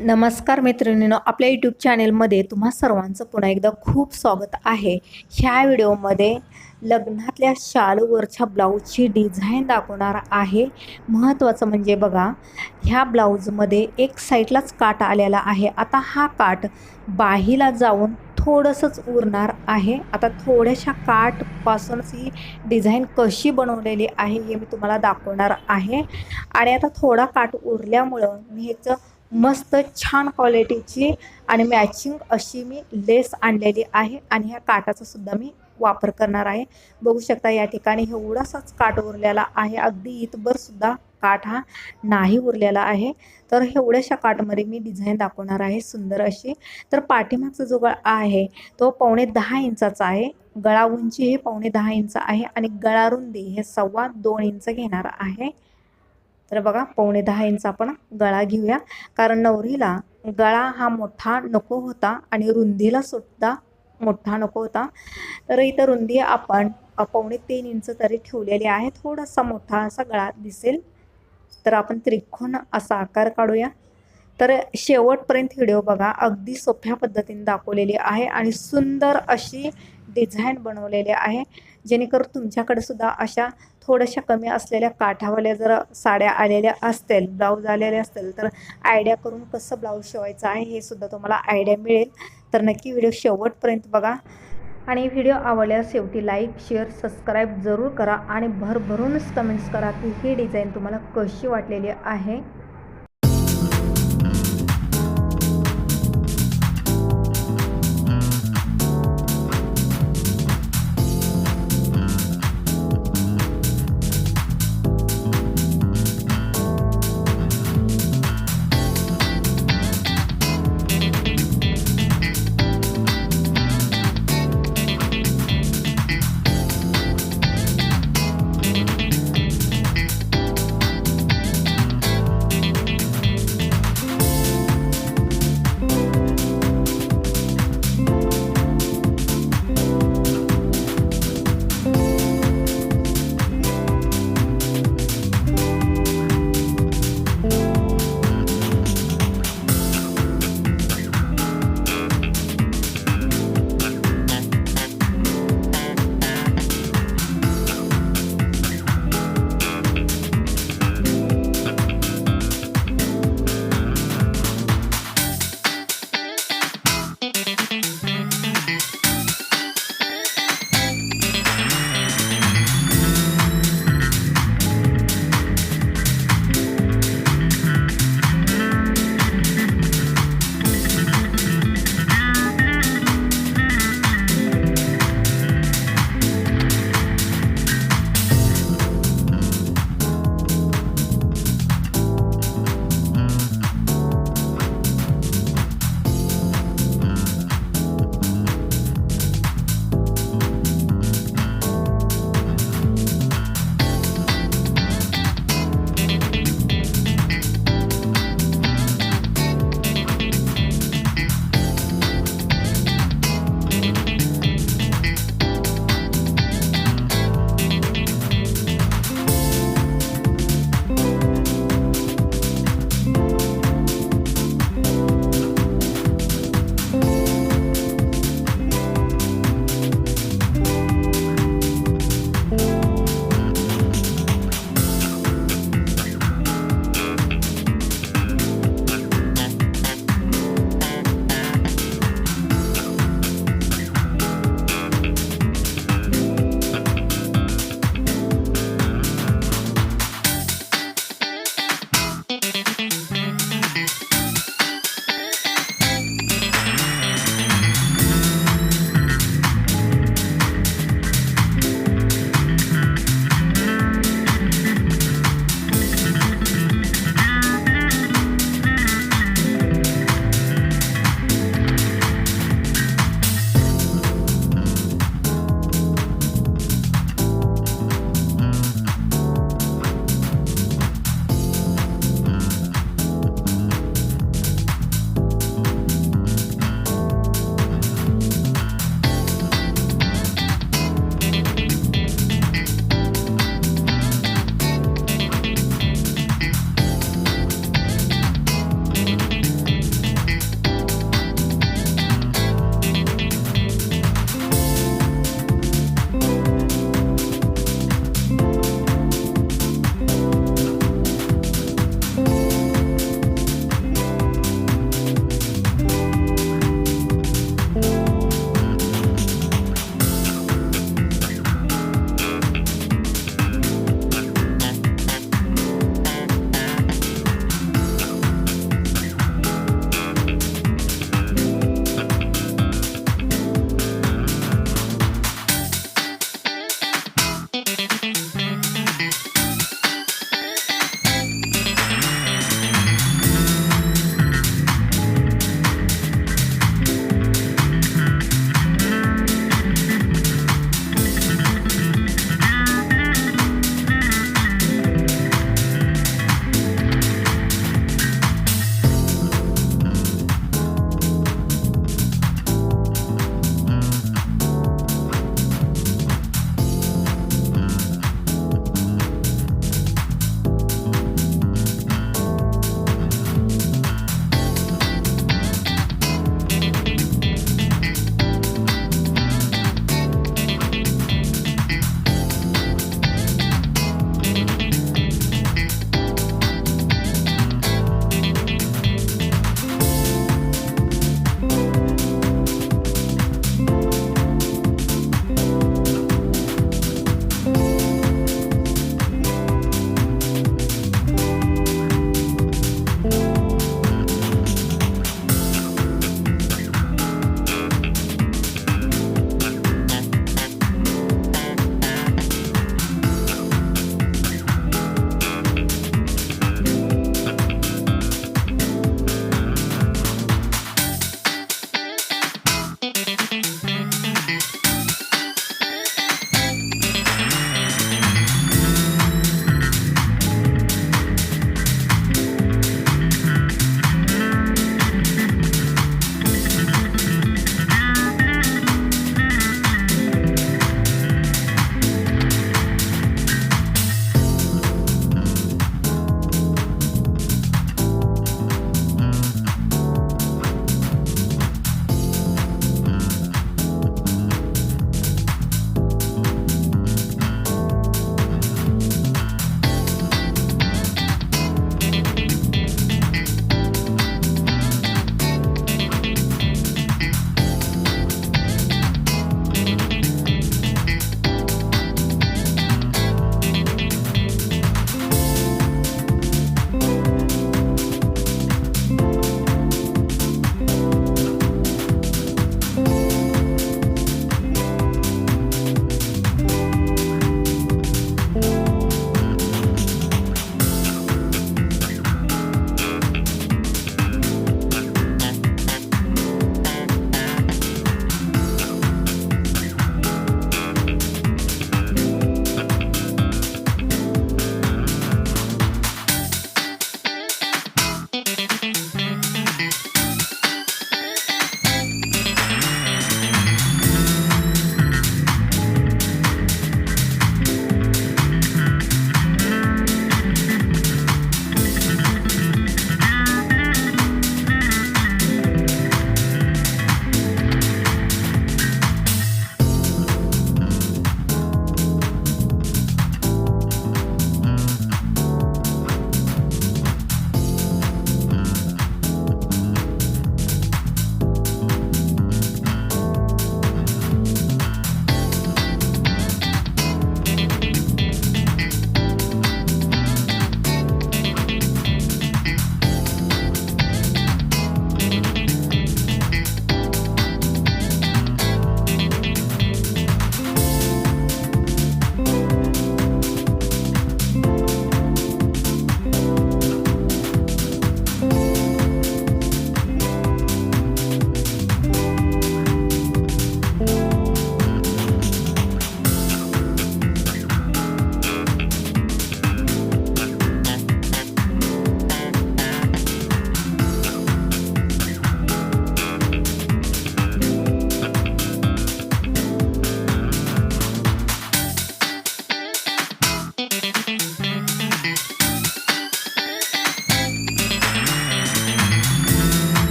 नमस्कार मैत्रिणींनो, आपल्या यूट्यूब चॅनेलमध्ये तुम्हा सर्वांचं पुन्हा एकदा खूप स्वागत आहे। ह्या व्हिडिओमध्ये लग्नातल्या शालूवरच्या ब्लाऊजची डिझाईन दाखवणार आहे। महत्त्वाचं म्हणजे बघा, ह्या ब्लाऊजमध्ये एक साईडलाच काट आलेला आहे। आता हा काट बाहीला जाऊन थोडंसंच उरणार आहे। आता थोड्याशा काठपासूनच ही डिझाईन कशी बनवलेली आहे हे मी तुम्हाला दाखवणार आहे। आणि आता थोडा काठ उरल्यामुळं मी ह्याचं मस्त छान क्वालिटीची आणि मॅचिंग अशी मी लेस आणलेली आहे आणि ह्या काटाचा सुद्धा मी वापर करणार आहे। बघू शकता या ठिकाणी एवढासाच काठ उरलेला आहे, अगदी इथभर सुद्धा काठ हा नाही उरलेला आहे। तर एवढ्याशा काठमध्ये मी डिझाईन दाखवणार आहे सुंदर अशी। तर पाठीमागचा जो गळा आहे तो 10.25 इंचाचा आहे। गळा उंची हे 10.25 इंच आहे आणि गळा रुंदी हे 2.25 इंच घेणार आहे। तर बघा 10.25 इंच आपण गळा घेऊया, कारण नवरीला गळा हा मोठा नको होता आणि रुंदीला सुद्धा मोठा नको होता। तर इथं रुंदी आपण 3.25 इंच तरी ठेवलेली आहे। थोडासा मोठा असा गळा दिसेल, तर आपण त्रिकोण असा आकार काढूया। तर शेवटपर्यंत व्हिडिओ बघा, अगदी सोप्या पद्धतीने दाखवलेली आहे आणि सुंदर अशी डिझाईन बनवलेली आहे, जेणेकरून तुमच्याकडे सुद्धा अशा थोड्याशा कमी असलेल्या काठावाल्या जर साड्या आलेल्या असतील, ब्लाऊज आलेले असतील, तर आयडिया करून कसं ब्लाऊज शिवायचं आहे हे सुद्धा तुम्हाला आयडिया मिळेल। तर नक्की व्हिडिओ शेवटपर्यंत बघा आणि व्हिडिओ आवडल्यास शेवटी लाईक शेअर सबस्क्राईब जरूर करा आणि भरभरूनच कमेंट्स करा की ही डिझाईन तुम्हाला कशी वाटलेली आहे।